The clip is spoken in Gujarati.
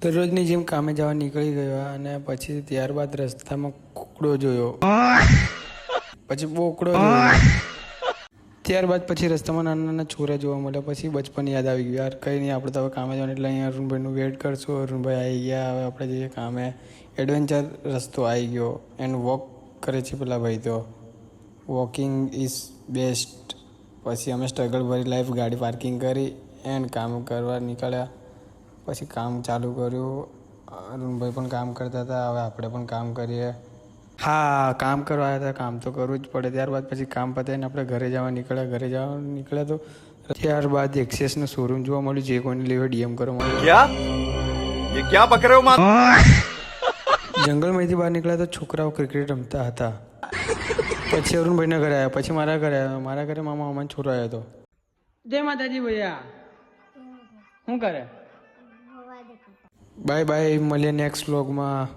દરરોજની જેમ કામે જવા નીકળી ગયો અને પછી ત્યારબાદ રસ્તામાં કુકડો જોયો, પછી બોકડો જોયો, ત્યારબાદ પછી રસ્તામાં નાના નાના છોરા જોવા મળ્યા. પછી બચપન યાદ આવી ગયું. યાર કંઈ નહીં, આપણે તો હવે કામે જવાનું એટલે અહીંયા અરુણભાઈનું વેટ કરશું. અરુણભાઈ આવી ગયા, હવે આપણે જઈએ કામે. એડવેન્ચર રસ્તો આવી ગયો એન્ડ વોક કરે છે પેલા ભાઈ. તો વોકિંગ ઇઝ બેસ્ટ. પછી અમે સ્ટ્રગલ ભરી લાઈફ ગાડી પાર્કિંગ કરી એન્ડ કામ કરવા નીકળ્યા. પછી કામ ચાલુ કર્યું. અરુણભાઈ પણ કામ કરતા હતા, હવે આપણે પણ કામ કરીએ. હા, કામ કરવા આવ્યા હતા, કામ તો કરવું જ પડે. ત્યારબાદ પછી કામ પતાવીને આપણે ઘરે જવા નીકળ્યા. તો ત્યારબાદ એક્સેસનું શોરૂમ જોવા મળ્યું. જે કોઈને લેવા ડીએમ કરો જંગલમાંથી બહાર નીકળ્યા તો છોકરાઓ ક્રિકેટ રમતા હતા. પછી અરુણભાઈના ઘરે આવ્યા, પછી મારા ઘરે આવ્યા. મારા ઘરે મામા છોરો આવ્યો હતો. જય માતાજી ભૈયા. શું કરે? બાય બાય, મળીએ નેક્સ્ટ વ્લોગમાં.